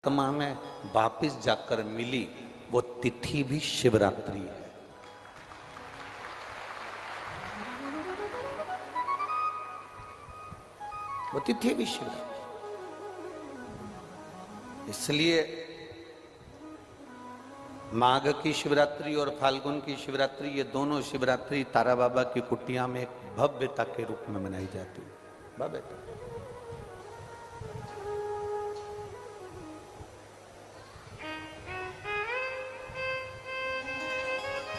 आत्मा में वापिस जाकर मिली वो तिथि भी शिवरात्रि है। वो तिथि भी शिवरात्रि, इसलिए माघ की शिवरात्रि और फाल्गुन की शिवरात्रि, ये दोनों शिवरात्रि तारा बाबा की कुटिया में एक भव्यता के रूप में मनाई जाती है। भव्यता।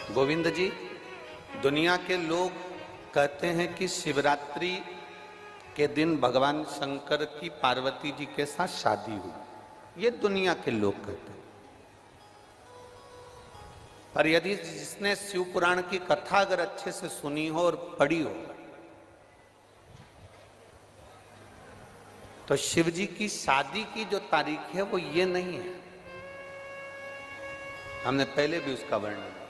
गोविंद जी, दुनिया के लोग कहते हैं कि शिवरात्रि के दिन भगवान शंकर की पार्वती जी के साथ शादी हुई। ये दुनिया के लोग कहते हैं, पर यदि जिसने शिव पुराण की कथा अगर अच्छे से सुनी हो और पढ़ी हो तो शिव जी की शादी की जो तारीख है वो ये नहीं है। हमने पहले भी उसका वर्णन किया।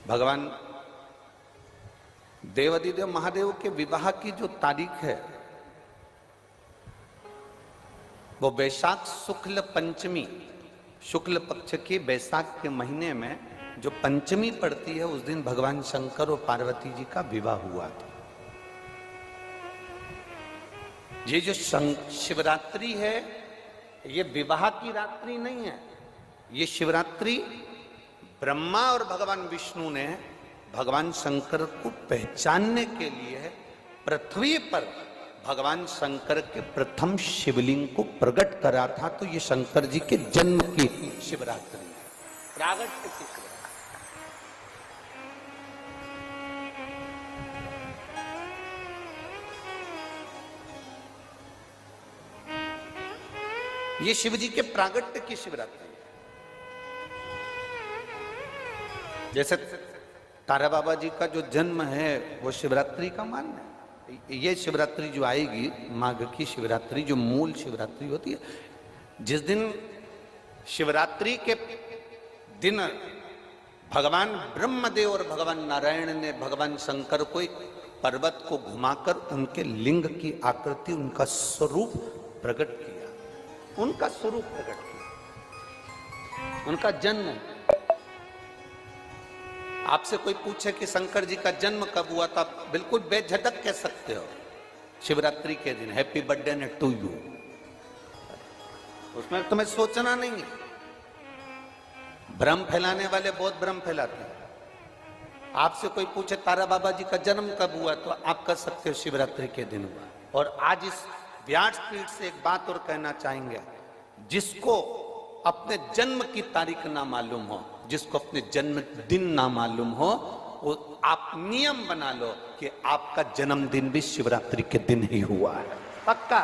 भगवान देवाधिदेव महादेव के विवाह की जो तारीख है वो वैशाख शुक्ल पंचमी, शुक्ल पक्ष के वैशाख के महीने में जो पंचमी पड़ती है उस दिन भगवान शंकर और पार्वती जी का विवाह हुआ था। ये जो शिवरात्रि है ये विवाह की रात्रि नहीं है। ये शिवरात्रि ब्रह्मा और भगवान विष्णु ने भगवान शंकर को पहचानने के लिए पृथ्वी पर भगवान शंकर के प्रथम शिवलिंग को प्रकट करा था। तो ये शंकर जी के जन्म की शिवरात्रि है, प्रागट्य की शिवरात्रि। ये शिव जी के प्रागट्य की शिवरात्रि है। जैसे तारा बाबा जी का जो जन्म है वो शिवरात्रि का मान्य है। ये शिवरात्रि जो आएगी माघ की शिवरात्रि, जो मूल शिवरात्रि होती है, जिस दिन शिवरात्रि के दिन भगवान ब्रह्मदेव और भगवान नारायण ने भगवान शंकर को एक पर्वत को घुमाकर उनके लिंग की आकृति, उनका स्वरूप प्रकट किया, उनका स्वरूप प्रकट किया, उनका जन्म। आपसे कोई पूछे कि शंकर जी का जन्म कब हुआ था, बिल्कुल बेझिझक कह सकते हो शिवरात्रि के दिन, हैप्पी बर्थडे ने टू यू। उसमें तुम्हें सोचना नहीं है। भ्रम फैलाने वाले बहुत भ्रम फैलाते हैं। आपसे कोई पूछे तारा बाबा जी का जन्म कब हुआ तो आप कह सकते हो शिवरात्रि के दिन हुआ। और आज इस व्यासपीठ से एक बात और कहना चाहेंगे, जिसको अपने जन्म की तारीख ना मालूम हो, जिसको अपने जन्म दिन ना मालूम हो, वो आप नियम बना लो कि आपका जन्मदिन भी शिवरात्रि के दिन ही हुआ है, पक्का।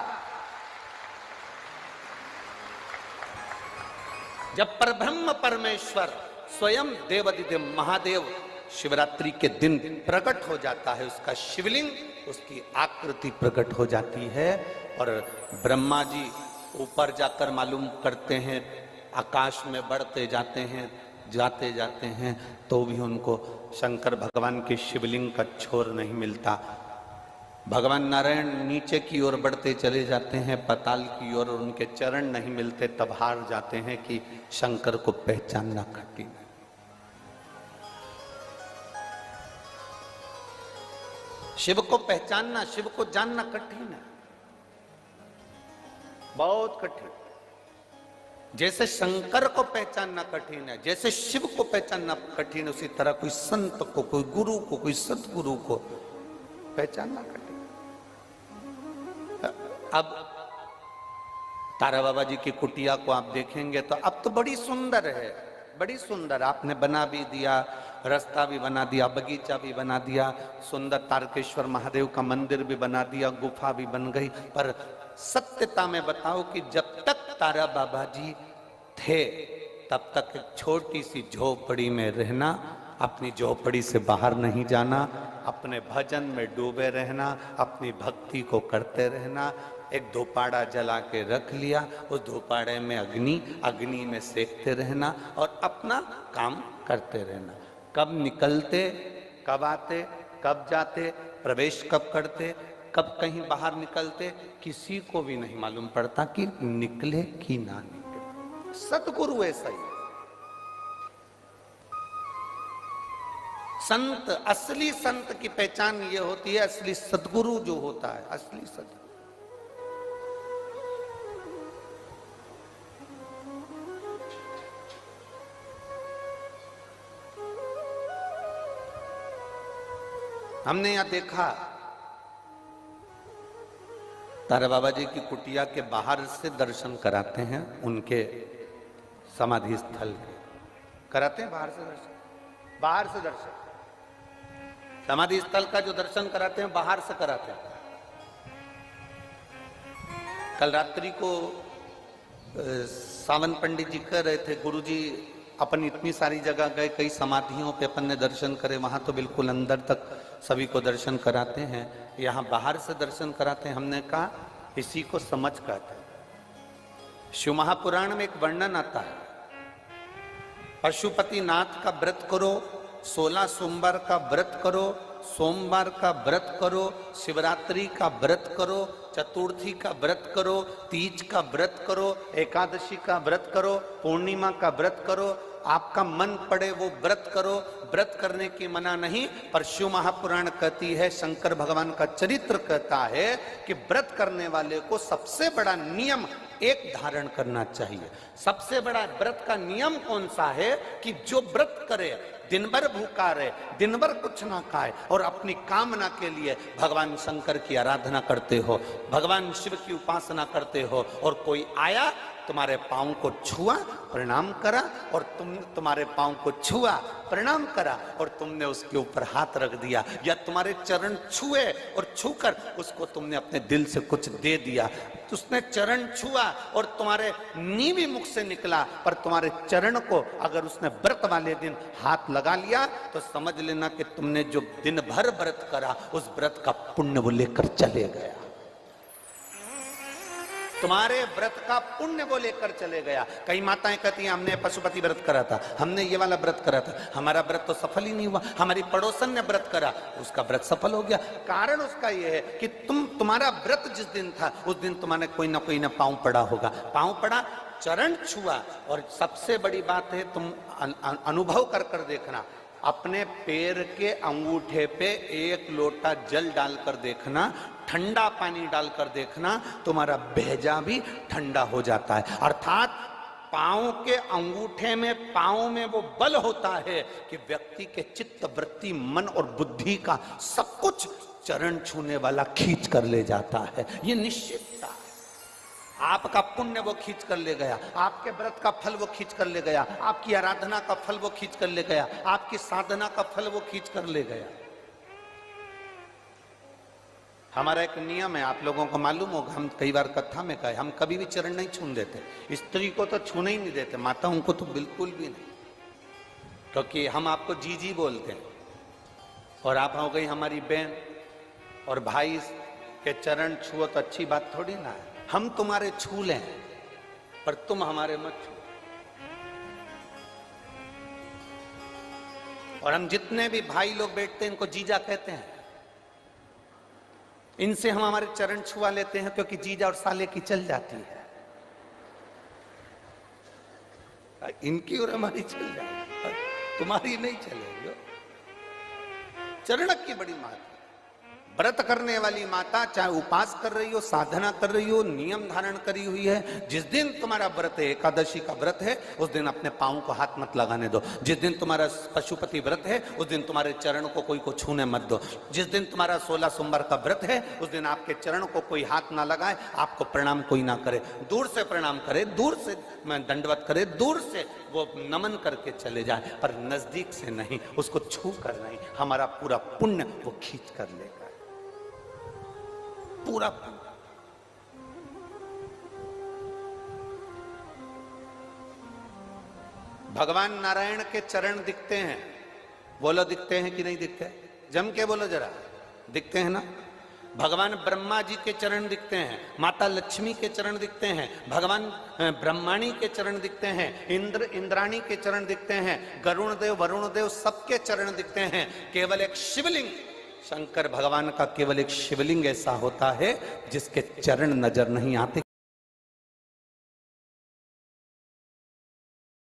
जब परब्रह्म परमेश्वर स्वयं देवाधिदेव महादेव शिवरात्रि के दिन प्रकट हो जाता है, उसका शिवलिंग, उसकी आकृति प्रकट हो जाती है। और ब्रह्मा जी ऊपर जाकर मालूम करते हैं, आकाश में बढ़ते जाते हैं, जाते जाते हैं, तो भी उनको शंकर भगवान के शिवलिंग का छोर नहीं मिलता। भगवान नारायण नीचे की ओर बढ़ते चले जाते हैं, पाताल की ओर, और उनके चरण नहीं मिलते, तब हार जाते हैं कि शंकर को पहचानना कठिन है। शिव को पहचानना, शिव को जानना कठिन है, बहुत कठिन। जैसे शंकर को पहचानना कठिन है, जैसे शिव को पहचानना कठिन, उसी तरह कोई संत को, कोई गुरु को, कोई सतगुरु को पहचानना कठिन। अब तारा बाबा जी की कुटिया को आप देखेंगे तो अब तो बड़ी सुंदर है, बड़ी सुंदर। आपने बना भी दिया, रास्ता भी बना दिया, बगीचा भी बना दिया, सुंदर तारकेश्वर महादेव का मंदिर भी बना दिया, गुफा भी बन गई। पर सत्यता में बताओ कि जब तक तारा बाबा जी थे तब तक एक छोटी सी झोपड़ी में रहना, अपनी झोपड़ी से बाहर नहीं जाना, अपने भजन में डूबे रहना, अपनी भक्ति को करते रहना। एक धूपाड़ा जला के रख लिया, उस धूपाड़े में अग्नि में सेकते रहना और अपना काम करते रहना। कब निकलते, कब आते, कब जाते, प्रवेश कब करते, कब कहीं बाहर निकलते, किसी को भी नहीं मालूम पड़ता कि निकले कि ना निकले। सतगुरु ऐसा ही है। संत, असली संत की पहचान ये होती है, असली सतगुरु जो होता है, असली सतगुरु। हमने यहां देखा तारा बाबा जी की कुटिया के बाहर से दर्शन कराते हैं, उनके समाधि स्थल के कराते हैं, बाहर से दर्शन, बाहर से दर्शन, समाधि स्थल का जो दर्शन कराते हैं बाहर से कराते हैं। कल रात्रि को सावन पंडित जी कह रहे थे, गुरुजी अपन इतनी सारी जगह गए, कई समाधियों पे अपन ने दर्शन करे, वहां तो बिल्कुल अंदर तक सभी को दर्शन कराते हैं, यहाँ बाहर से दर्शन कराते हैं। हमने कहा इसी को समझ कहते हैं। शिव महापुराण में एक वर्णन आता है, पशुपति नाथ का व्रत करो, 16 सोमवार का व्रत करो, सोमवार का व्रत करो, शिवरात्रि का व्रत करो, चतुर्थी का व्रत करो, तीज का व्रत करो, एकादशी का व्रत करो, पूर्णिमा का व्रत करो, आपका मन पड़े वो व्रत करो। व्रत करने की मना नहीं, पर शिव महापुराण कहती है, शंकर भगवान का चरित्र कहता है कि व्रत करने वाले को सबसे बड़ा नियम एक धारण करना चाहिए। सबसे बड़ा व्रत का नियम कौन सा है कि जो व्रत करे, दिन भर भूखा रहे, दिन भर कुछ ना खाए और अपनी कामना के लिए भगवान शंकर की आराधना करते हो, भगवान शिव की उपासना करते हो, और कोई आया तुम्हारे पांव को छुआ, प्रणाम करा, और तुम्हारे पांव को छुआ, प्रणाम करा, और तुमने उसके ऊपर हाथ रख दिया, या तुम्हारे चरण छुए और छूकर उसको तुमने अपने दिल से कुछ दे दिया, उसने चरण छुआ और तुम्हारे नीवी मुख से निकला, पर तुम्हारे चरण को अगर उसने व्रत वाले दिन हाथ लगा लिया तो समझ लेना कि तुमने जो दिन भर व्रत करा उस व्रत का पुण्य वो लेकर चले गया, तुम्हारे व्रत का पुण्य वो लेकर चले गया। कई माताएं कहती हैं हमने पशुपति व्रत करा था, हमने ये वाला व्रत करा था, हमारा व्रत तो सफल ही नहीं हुआ, हमारी पड़ोसन ने व्रत करा, उसका व्रत सफल हो गया। कारण उसका ये है कि तुम्हारा व्रत जिस दिन था उस दिन तुम्हारे कोई ना पांव पड़ा होगा, पांव पड़ा, चरण छुआ, और सबसे बड़ी बात है तुम अनुभव कर कर देखना, अपने पैर के अंगूठे पे एक लोटा जल डालकर देखना, ठंडा पानी डालकर देखना, तुम्हारा भेजा भी ठंडा हो जाता है। अर्थात पांव के अंगूठे में, पांव में वो बल होता है कि व्यक्ति के चित्त, वृत्ति, मन और बुद्धि का सब कुछ चरण छूने वाला खींच कर ले जाता है। ये निश्चितता है। आपका पुण्य वो खींच कर ले गया, आपके व्रत का फल वो खींच कर ले गया, आपकी आराधना का फल वो खींच कर ले गया, आपकी साधना का फल वो खींच कर ले गया। हमारा एक नियम है, आप लोगों को मालूम होगा, हम कई बार कथा में कहे, हम कभी भी चरण नहीं छूने देते, स्त्री को तो छूने ही नहीं देते, माताओं को तो बिल्कुल भी नहीं, क्योंकि हम आपको जीजी बोलते हैं और आप हो गई हमारी बहन, और भाई के चरण छुओ तो अच्छी बात थोड़ी ना है। हम तुम्हारे छू लें पर तुम हमारे मत छू। और हम जितने भी भाई लोग बैठते हैं इनको जीजा कहते हैं, इनसे हम हमारे चरण छुआ लेते हैं, क्योंकि जीजा और साले की चल जाती है, इनकी और हमारी चल जाती, तुम्हारी नहीं चलेगी। चरण की बड़ी महत्व। व्रत करने वाली माता चाहे उपास कर रही हो, साधना कर रही हो, नियम धारण करी हुई है, जिस दिन तुम्हारा व्रत है, एकादशी का व्रत है, उस दिन अपने पांव को हाथ मत लगाने दो। जिस दिन तुम्हारा पशुपति व्रत है उस दिन तुम्हारे चरण को कोई को छूने मत दो। जिस दिन तुम्हारा 16 सोमवार का व्रत है उस दिन आपके चरण को कोई हाथ ना लगाए, आपको प्रणाम कोई ना करे, दूर से प्रणाम करे, दूर से दंडवत करे, दूर से वो नमन करके चले जाए, पर नजदीक से नहीं, उसको छू कर नहीं। हमारा पूरा पुण्य वो खींच कर लेगा, पूरा। भगवान नारायण के चरण दिखते हैं, बोलो दिखते हैं कि नहीं दिखते? जम के बोलो जरा, दिखते हैं ना? भगवान ब्रह्मा जी के चरण दिखते हैं, माता लक्ष्मी के चरण दिखते हैं, भगवान ब्रह्माणी के चरण दिखते हैं, इंद्राणी के चरण दिखते हैं, गरुण देव, वरुण देव, सबके चरण दिखते हैं। केवल एक शिवलिंग, शंकर भगवान का केवल एक शिवलिंग ऐसा होता है जिसके चरण नजर नहीं आते,